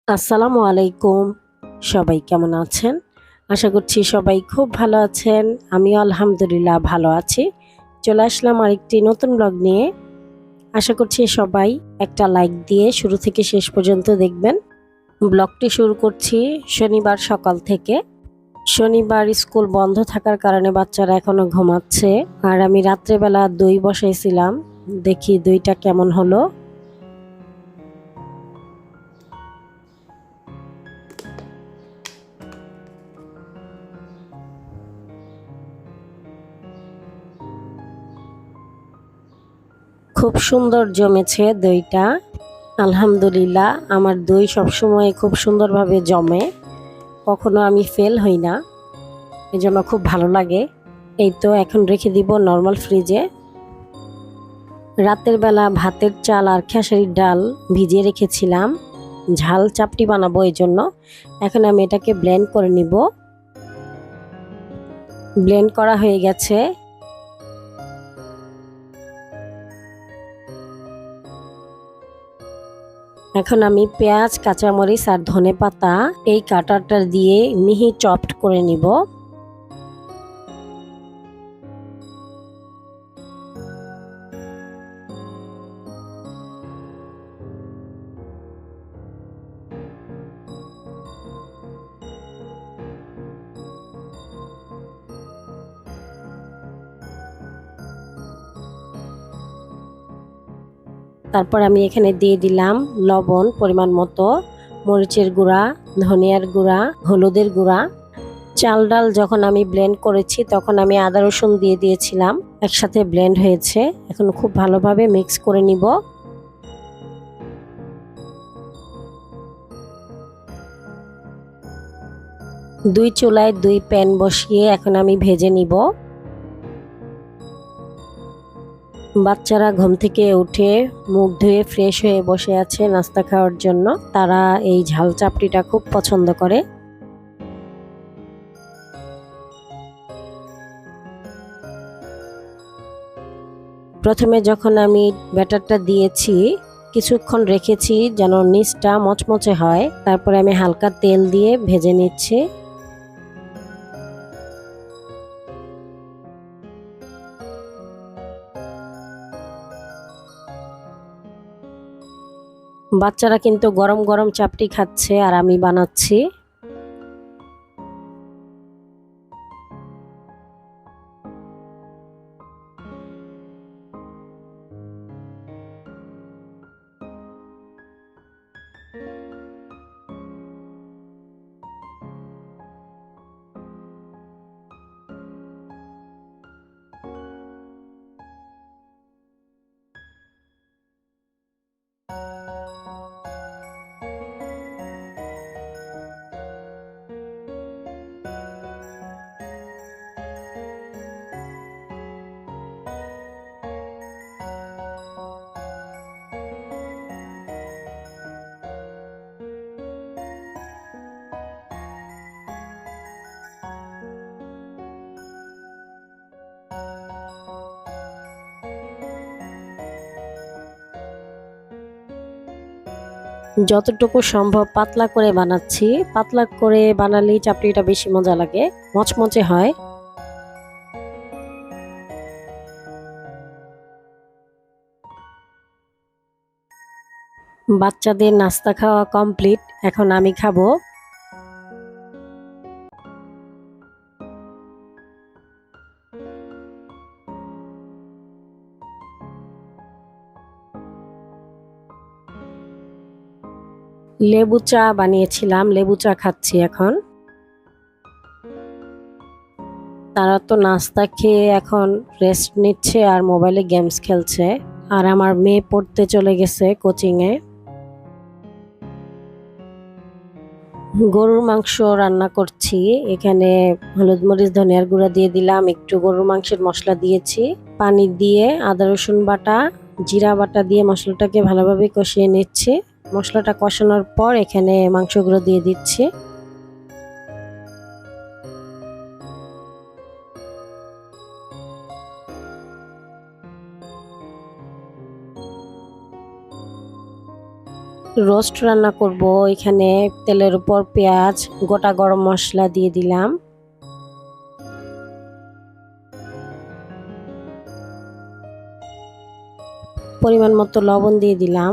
আসসালামু আলাইকুম। সবাই কেমন আছেন? আশা করছি সবাই খুব ভালো আছেন। আমিও আলহামদুলিল্লাহ ভালো আছি। চলে আসলাম আরেকটি নতুন ব্লগ নিয়ে। আশা করছি সবাই একটা লাইক দিয়ে শুরু থেকে শেষ পর্যন্ত দেখবেন। ব্লগটি শুরু করছি শনিবার সকাল থেকে। শনিবার স্কুল বন্ধ থাকার কারণে বাচ্চারা এখনো ঘুমাচ্ছে। আর আমি রাত্রেবেলা দই বসাইছিলাম। দেখি দইটা কেমন হলো। খুব সুন্দর জমেছে দইটা। আলহামদুলিল্লাহ আমার দই সবসময় খুব সুন্দরভাবে জমে, কখনো আমি ফেল হই না, এজন্য খুব ভালো লাগে। এই তো এখন রেখে দিব নর্মাল ফ্রিজে। রাতের বেলা ভাতের চাল আর খেসারির ডাল ভিজিয়ে রেখেছিলাম, ঝাল চাপটি বানাবো এই জন্য। এখন আমি এটাকে ব্লেন্ড করে নিব। ব্লেন্ড করা হয়ে গেছে। এখন আমি পেঁয়াজ, কাঁচামরিচ আর ধনেপাতা এই কাটারটা দিয়ে মিহি চপড করে নিব। তারপর আমি এখানে দিয়ে দিলাম লবণ পরিমাণ মতো, মরিচের গুঁড়া, ধনিয়ার গুঁড়া, হলুদের গুঁড়া। চাল ডাল যখন আমি ব্লেন্ড করেছি তখন আমি আদা রসুন দিয়ে দিয়েছিলাম, একসাথে ব্লেন্ড হয়েছে। এখন খুব ভালোভাবে মিক্স করে নিব। দুই চুলায় দুই প্যান বসিয়ে এখন আমি ভেজে নিব। বাচ্চারা ঘুম থেকে উঠে মুখ ধুয়ে ফ্রেশ হয়ে বসে আছে নাস্তা খাওয়ার জন্য। তারা এই ঝাল চাপড়িটা খুব পছন্দ করে। প্রথমে যখন আমি ব্যাটারটা দিয়েছি কিছুক্ষণ রেখেছি যেন নিচটা মচমচে হয়, তারপরে আমি হালকা তেল দিয়ে ভেজে নিচ্ছি। বাচ্চারা কিন্তু গরম গরম চাপটি খাচ্ছে আর আমি বানাচ্ছি। যতটুকু সম্ভব পাতলা করে বানাচ্ছি। পাতলা করে বানালেই চাপড়িটা বেশি মজা লাগে, মচমচে হয়। বাচ্চাদের নাস্তা খাওয়া কমপ্লিট, এখন আমি খাবো। লেবু চা বানিয়েছিলাম, লেবু চা খাচ্ছি এখন। তারা তো নাস্তা খেয়ে এখন রেস্ট নিচ্ছে আর মোবাইলে গেমস খেলছে। আর আমার মেয়ে পড়তে চলে গেছে কোচিংয়ে। গরুর মাংস রান্না করছি। এখানে হলুদ মরিচ ধনিয়ার গুঁড়া দিয়ে দিলাম, একটু গরুর মাংসের মশলা দিয়েছি, পানি দিয়ে আদা রসুন বাটা, জিরা বাটা দিয়ে মশলাটাকে ভালোভাবে কষিয়ে নিচ্ছি। মশলাটা কষানোর পর এখানে মাংসগুলো দিয়ে দিচ্ছি। রোস্ট রান্না করব। এখানে তেলের উপর পেঁয়াজ, গোটা গরম মশলা দিয়ে দিলাম। পরিমাণ মতো লবণ দিয়ে দিলাম।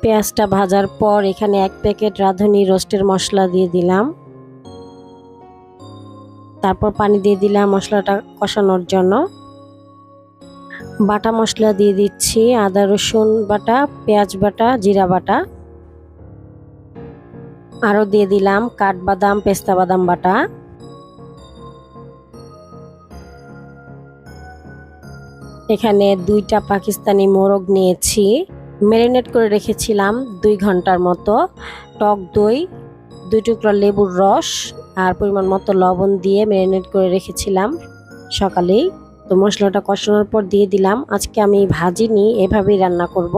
পেঁয়াজটা ভাজার পর এখানে 1 প্যাকেট রাঁধুনি রোস্টের মশলা দিয়ে দিলাম। তারপর পানি দিয়ে দিলাম মশলাটা কষানোর জন্য। বাটা মশলা দিয়ে দিচ্ছি, আদা রসুন বাটা, পেঁয়াজ বাটা, জিরা বাটা। আরও দিয়ে দিলাম কাঠবাদাম, পেস্তা বাদাম বাটা। এখানে 2টা পাকিস্তানি মোরগ নিয়েছি, ম্যারিনেট করে রেখেছিলাম 2 ঘন্টার মতো। টক দই, 2 টুকরা লেবুর রস আর পরিমাণ মতো লবণ দিয়ে ম্যারিনেট করে রেখেছিলাম সকালেই। তো মশলাটা কষানোর পর দিয়ে দিলাম। আজকে আমি ভাজিনি, এভাবেই রান্না করব।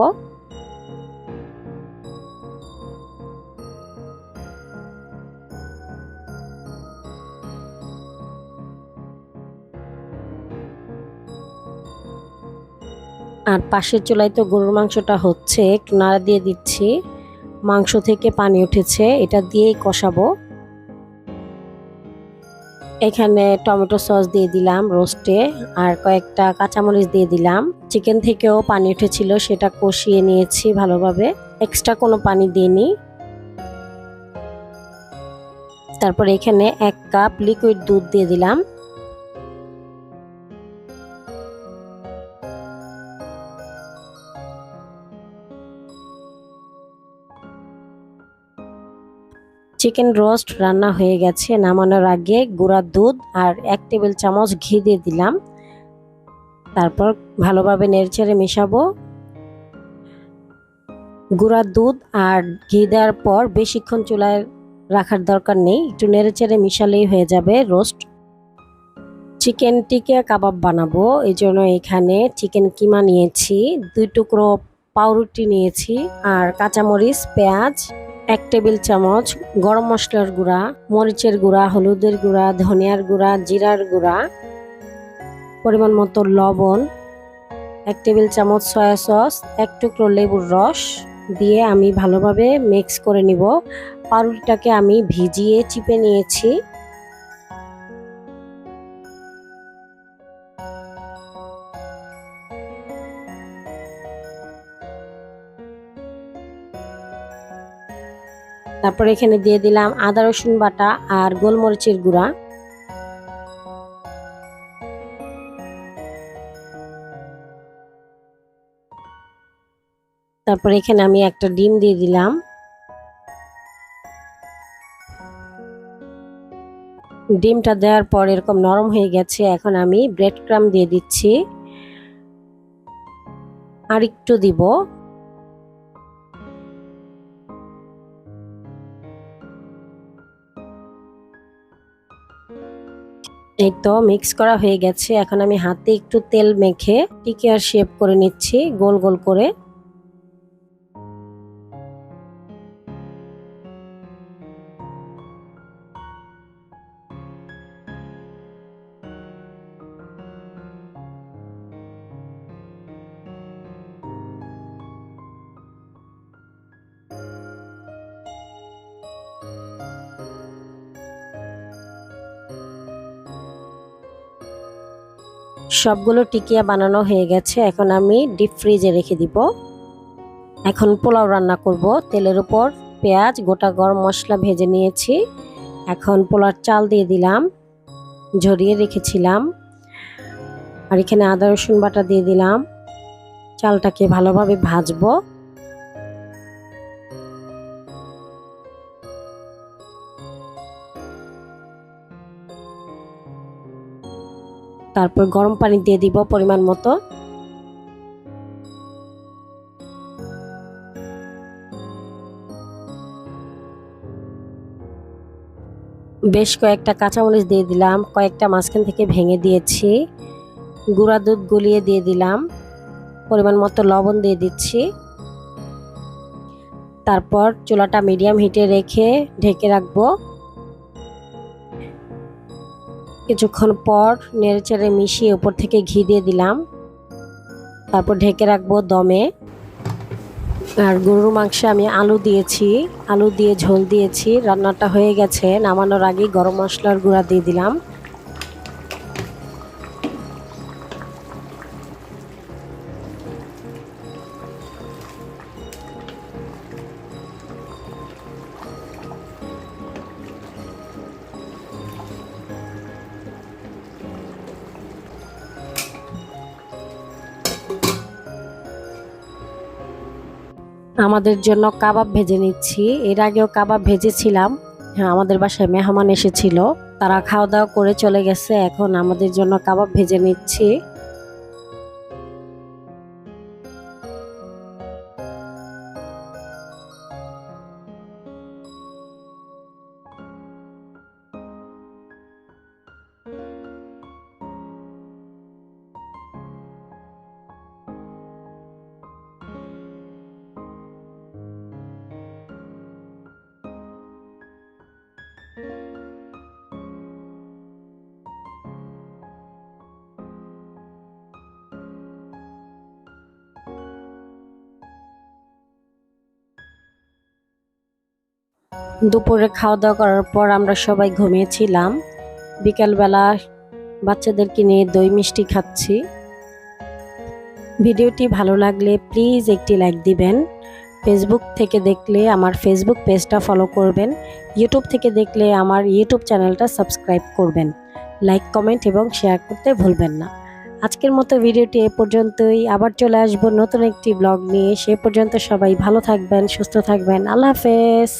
আর পাশের চুলায় তো গরুর মাংসটা হচ্ছে, একটু নাড়া দিয়ে দিচ্ছি। মাংস থেকে পানি উঠেছে, এটা দিয়েই কষাবো। এখানে টমেটো সস দিয়ে দিলাম রোস্টে, আর কয়েকটা কাঁচামরিচ দিয়ে দিলাম। চিকেন থেকেও পানি উঠেছিল, সেটা কষিয়ে নিয়েছি ভালোভাবে, এক্সট্রা কোনো পানি দিইনি। তারপর এখানে 1 কাপ লিকুইড দুধ দিয়ে দিলাম। চিকেন রোস্ট রান্না হয়ে গেছে। নামানোর আগে গুঁড়া দুধ আর 1 টেবিল চামচ ঘি দিয়ে দিলাম। তারপর ভালোভাবে নেড়েচেড়ে মেশাবো। গুঁড়া দুধ আর ঘি দেওয়ার পর বেশিক্ষণ চুলায় রাখার দরকার নেই, একটু নেড়েচেড়ে মিশালেই হয়ে যাবে রোস্ট। চিকেন টিকিয়া কাবাব বানাবো, এই জন্য এখানে চিকেন কিমা নিয়েছি, 2 টুকরো পাউরুটি নিয়েছি, আর কাঁচামরিচ, পেঁয়াজ, 1 টেবিল চামচ গরম মশলার গুঁড়া, মরিচের গুঁড়া, হলুদের গুঁড়া, ধনিয়ার গুঁড়া, জিরার গুঁড়া, পরিমাণ মতো লবণ, 1 টেবিল চামচ সয়া সস, 1 টুকরো লেবুর রস দিয়ে আমি ভালোভাবে মিক্স করে নিব। পাউরুটিটাকে আমি ভিজিয়ে চিপে নিয়েছি। তারপর এখানে দিয়ে দিলাম আদা রসুন বাটা আর গোলমরিচের গুঁড়া। তারপর এখানে আমি একটা ডিম দিয়ে দিলাম। ডিমটা দেওয়ার পর এরকম নরম হয়ে গেছে, এখন আমি ব্রেড ক্রাম্ব দিয়ে দিচ্ছি, আর একটু দিব। এই তো মিক্স করা হয়ে গেছে। এখন আমি হাতে একটু তেল মেখে টিকিয়ার শেপ করে নিচ্ছি, গোল গোল করে। সবগুলো টিকিয়া বানানো হয়ে গেছে, এখন আমি ডিপ ফ্রিজে রেখে দিব। এখন পোলাও রান্না করব। তেলের উপর পেঁয়াজ, গোটা গরম মশলা ভেজে নিয়েছি। এখন পোলার চাল দিয়ে দিলাম, ঝরিয়ে রেখেছিলাম, আর এখানে আদা রসুন বাটা দিয়ে দিলাম। চালটাকে ভালোভাবে ভাজবো। তারপর গরম পানি দিয়ে দিব পরিমাণ মতো। বেশ কয়েকটা কাঁচামরিচ দিয়ে দিলাম, কয়েকটা মাঝখান থেকে ভেঙে দিয়েছি। গুঁড়া দুধ গুলিয়ে দিয়ে দিলাম, পরিমাণ মতো লবণ দিয়ে দিচ্ছি। তারপর চুলাটা মিডিয়াম হিটে রেখে ঢেকে রাখবো। কিছুক্ষণ পর নেড়েচেড়ে মিশিয়ে উপর থেকে ঘি দিয়ে দিলাম। তারপর ঢেকে রাখবো দমে। আর গরুর মাংসে আমি আলু দিয়েছি, আলু দিয়ে ঝোল দিয়েছি। রান্নাটা হয়ে গেছে, নামানোর আগেই গরম মশলার গুঁড়া দিয়ে দিলাম। আমাদের জন্য কাবাব ভেজে নিচ্ছি। এর আগেও কাবাব ভেজেছিলাম। হ্যাঁ, আমাদের বাসায় মেহমান এসেছিল, তারা খাওয়া দাওয়া করে চলে গেছে। এখন আমাদের জন্য কাবাব ভেজে নিচ্ছি। দুপুরে খাওয়া দাওয়া করার পর আমরা সবাই ঘুমিয়েছিলাম। বিকালবেলা বাচ্চাদেরকে নিয়ে দই মিষ্টি খাচ্ছি। ভিডিওটি ভালো লাগলে প্লিজ একটি লাইক দিবেন। ফেসবুক থেকে দেখলে আমার ফেসবুক পেজটা ফলো করবেন। ইউটিউব থেকে দেখলে আমার ইউটিউব চ্যানেলটা সাবস্ক্রাইব করবেন। লাইক, কমেন্ট এবং শেয়ার করতে ভুলবেন না। আজকের মতো ভিডিওটি এ পর্যন্তই। আবার চলে আসবো নতুন একটি ব্লগ নিয়ে। সে পর্যন্ত সবাই ভালো থাকবেন, সুস্থ থাকবেন। আল্লাহ হাফেজ।